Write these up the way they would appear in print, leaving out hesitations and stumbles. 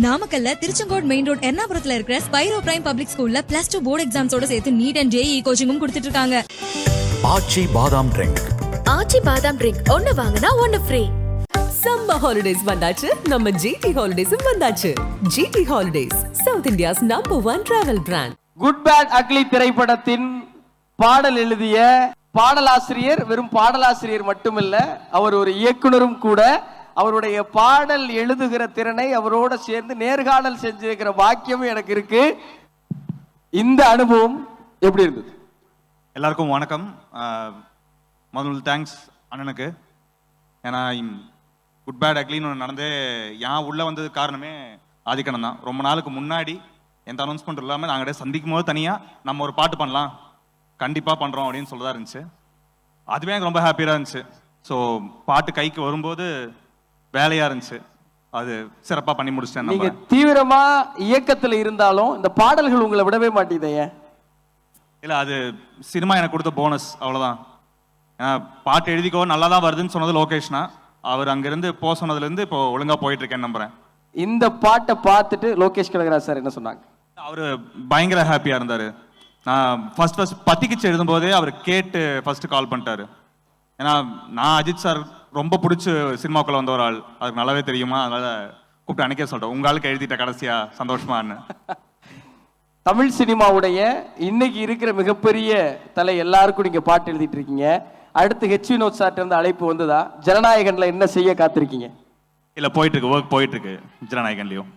நாமக்கல்ல Tiruchengode main road எர்ணாபுரத்துல இருக்கிற Spiro prime public ஸ்கூல்ல +2 போர்டு எக்ஸாம்ஸோட சேர்த்து நீட் அண்ட் ஜேஇ கோச்சிங்கும் கொடுத்துட்டு இருக்காங்க. ஆச்சி பாதாம் ட்ரிங்க். ஆச்சி பாதாம் ட்ரிங்க் ஒன்னு வாங்குனா ஒன்னு ஃப்ரீ. சம்மர் ஹாலிடேஸ் வந்தாச்சு, நம்ம ஜிடி ஹாலிடேஸும் வந்தாச்சு. GT Holidays, South India's #1 travel brand. Good Bad Ugly திரைப்படத்தின் பாடல் எழுதிய பாடலாசிரியர் வெறும் பாடலாசிரியர் மட்டுமல்ல, அவர் ஒரு இயக்குனரும் கூட. அவருடைய பாடல் எழுதுகிற திறனை அவரோட சேர்ந்து நேர்காணல் செஞ்சிருக்கிற பாக்கியமும் எனக்கு இருக்கு. இந்த அனுபவம் எப்படி இருந்தது? எல்லாருக்கும் வணக்கம். முதல்ல தேங்க்ஸ் அண்ணனுக்கு. ஏன்னா குட் பேட் அக்லின்னு ஒன்று நடந்தே ஏன் உள்ளே வந்தது காரணமே ஆதிக்கண்ணன் தான். ரொம்ப நாளுக்கு முன்னாடி எந்த அனௌன்ஸ்மெண்ட் இல்லாமல் நாங்கள் சந்திக்கும் போது தனியாக நம்ம ஒரு பாட்டு பண்ணலாம், கண்டிப்பாக பண்ணுறோம் அப்படின்னு சொல்லதான் இருந்துச்சு. அதுவே எனக்கு ரொம்ப ஹாப்பியாக இருந்துச்சு. ஸோ பாட்டு கைக்கு வரும்போது வேலையாக இருந்துச்சு, அது சிறப்பாக பண்ணி முடிச்சிட்டேன். நீங்கள் தீவிரமாக இயக்கத்தில் இருந்தாலும் இந்த பாடல்கள் உங்களை விடவே மாட்டேங்குதையே. இல்லை, அது சினிமா எனக்கு கொடுத்த போனஸ், அவ்வளோதான். ஏன்னா பாட்டு எழுதிக்கோ நல்லா தான் வருதுன்னு சொன்னது லோகேஷ்னா, அவர் அங்கேருந்து போக சொன்னதுலேருந்து இப்போ ஒழுங்காக போயிட்டுருக்கேன்னு நம்புகிறேன். இந்த பாட்டை பார்த்துட்டு லோகேஷ் கனகராஜ் சார் என்ன சொன்னாங்க? அவர் பயங்கர ஹாப்பியாக இருந்தார். நான் ஃபர்ஸ்ட் பத்திக்கிச்சு எழுதும்போதே அவர் கேட்டு ஃபர்ஸ்ட் கால் பண்ணிட்டாரு. ஏன்னா நான் அஜித் சார் ரொம்ப பிடிச்சி சினிமாக்குள்ளே வந்த ஒரு ஆள், அதுக்கு நல்லாவே தெரியுமா, அதனால் கூப்பிட்டு அன்னைக்கே சொல்கிறேன், உங்களுக்கு எழுதிட்ட கடைசியா சந்தோஷமான்னு. தமிழ் சினிமாவுடைய இன்னைக்கு இருக்கிற மிகப்பெரிய தலை எல்லாருக்கும் நீங்கள் பாட்டு எழுதிட்டு இருக்கீங்க. அடுத்து ஹெச் வினோத் சார்ட்ட இருந்து அழைப்பு வந்ததா? ஜனநாயகன்ல என்ன செய்ய காத்திருக்கீங்க? இல்லை, போயிட்டுருக்கு, ஒர்க் போயிட்டுருக்கு ஜனநாயகன்லையும்.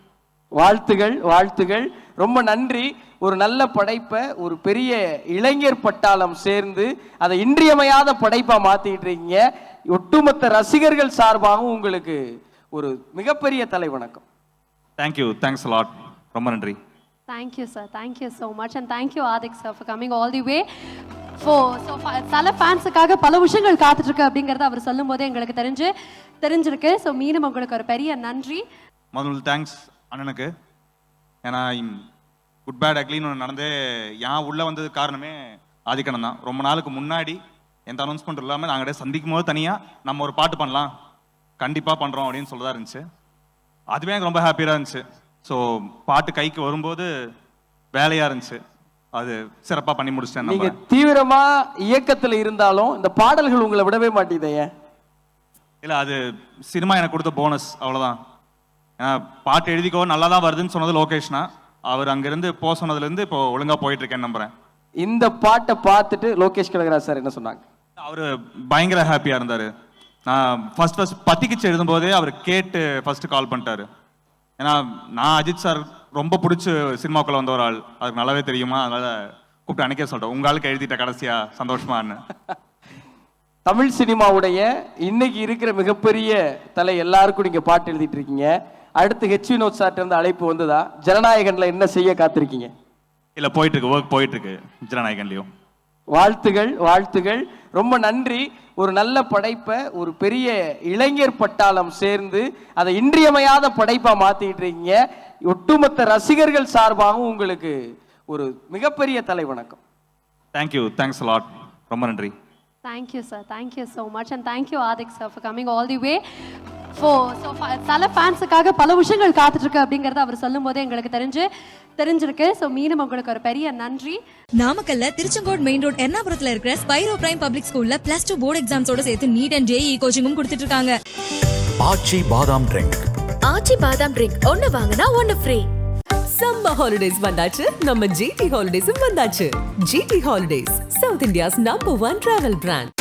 வாழ்த்துகள் வாழ்த்துகள், ரொம்ப நன்றி. ஒரு நல்ல படைப்பை ஒரு பெரிய இளைஞர் பட்டாளம் சேர்ந்து அதை இன்றியமையாத படைப்பா மாத்திட்டு இருக்கீங்க. ஒட்டுமொத்த ரசிகர்கள் சார்பாகவும் உங்களுக்கு ஒரு மிகப்பெரிய தலை வணக்கம். தேங்க்யூ, தேங்க்ஸ் a lot, ரொம்ப நன்றி. Thank you sir, thank you so much and thank you Adik sir for coming all the way. தல ஃபேன்ஸுக்காக பல விஷயங்கள் காத்துட்டு இருக்கு அப்படிங்கறத அவர் சொல்லும் போதே எங்களுக்கு தெரிஞ்சிருக்கு. ஸோ மீண்டும் உங்களுக்கு ஒரு பெரிய நன்றி. முதல்ல தேங்க்ஸ் அண்ணனுக்கு. ஏன்னா குட் பேட் அக்லின்னு ஒன்று நடந்தே ஏன் உள்ளே வந்தது காரணமே ஆதிக்கண்ணன் தான். ரொம்ப நாளுக்கு முன்னாடி எந்த அனௌன்ஸ்மெண்ட் இல்லாமல் நாங்கள் சந்திக்கும் போது தனியாக நம்ம ஒரு பாட்டு பண்ணலாம், கண்டிப்பாக பண்ணுறோம் அப்படின்னு சொல்லதான் இருந்துச்சு. அதுவே எனக்கு ரொம்ப ஹாப்பியாக இருந்துச்சு. ஸோ பாட்டு கைக்கு வரும்போது வேலையாக இருந்துச்சு, அது சிறப்பாக பண்ணி முடிச்சிட்டேன். நீங்கள் தீவிரமாக இயக்கத்தில் இருந்தாலும் இந்த பாடல்கள் உங்களை விடவே மாட்டேங்குதையே. இல்லை, அது சினிமா எனக்கு கொடுத்த போனஸ், அவ்வளோதான். ஏன்னா பாட்டு எழுதிக்கோ நல்லா தான் வருதுன்னு சொன்னது லோகேஷ்னா, அவர் அங்கேருந்து போக சொன்னதுலேருந்து இப்போ ஒழுங்காக போயிட்டுருக்கேன்னு நம்புகிறேன். இந்த பாட்டை பார்த்துட்டு லோகேஷ் கனகராஜ் சார் என்ன சொன்னாங்க? அவர் பயங்கர ஹாப்பியாக இருந்தார். நான் ஃபர்ஸ்ட் பத்திக்கிச்சு எழுதும்போதே அவர் கேட்டு ஃபர்ஸ்ட் கால் பண்ணிட்டாரு. ஏன்னா நான் அஜித் சார் ரொம்ப பிடிச்சி சினிமாக்குள்ளே வந்த ஒரு ஆள், அதுக்கு நல்லாவே தெரியுமா, அதனால் கூப்பிட்டு அன்னைக்கே சொல்கிறேன், உங்களுக்கு எழுதிட்ட கடைசியா சந்தோஷமான்னு. தமிழ் சினிமாவுடைய இன்னைக்கு இருக்கிற மிகப்பெரிய தலை எல்லாருக்கும் நீங்கள் பாட்டு எழுதிட்டு இருக்கீங்க. அடுத்து ஹெச் வினோத் சார்ட்ட இருந்து அழைப்பு வந்ததா? ஜனநாயகன்ல என்ன செய்ய காத்திருக்கீங்க? இல்லை, போயிட்டுருக்கு, ஒர்க் போயிட்டுருக்கு ஜனநாயகன்லையும். வாழ்த்துகள் வாழ்த்துகள், ரொம்ப நன்றி. ஒரு நல்ல படைப்பை ஒரு பெரிய இளைஞர் பட்டாளம் சேர்ந்து அதை இன்றியமையாத படைப்பா மாத்திட்டு இருக்கீங்க. ஒட்டுமொத்த ரசிகர்கள் சார்பாகவும் உங்களுக்கு ஒரு மிகப்பெரிய தலை வணக்கம். தேங்க்யூ, தேங்க்ஸ் a lot, ரொம்ப நன்றி. Thank you sir, thank you so much and thank you Adik sir for coming all the way. தல ஃபேன்ஸுக்காக பல விஷயங்கள் காத்துட்டு இருக்கு அப்படிங்கறத அவர் சொல்லும் போதே எங்களுக்கு தெரிஞ்சிருக்கு. ஸோ மீண்டும் உங்களுக்கு ஒரு பெரிய நன்றி. நாமக்கல்ல திருச்செங்கோடு மெயின் ரோட் எர்ணாபுரத்துல இருக்கிற ஸ்பைரோ பிரைம் பப்ளிக் ஸ்கூல்ல +2 போர்டு எக்ஸாம்ஸோட சேர்த்து நீட் அண்ட் ஜேஇ கோச்சிங்கும் கொடுத்துட்டு இருக்காங்க. ஆச்சி பாதாம் ட்ரிங்க். ஆச்சி பாதாம் ட்ரிங்க் ஒன்னு வாங்குனா ஒன்னு ஃப்ரீ. சம்மர் ஹாலிடேஸ் வந்தாச்சு, நம்ம ஜிடி ஹாலிடேஸும் வந்தாச்சு. GT Holidays, South India's #1 travel brand.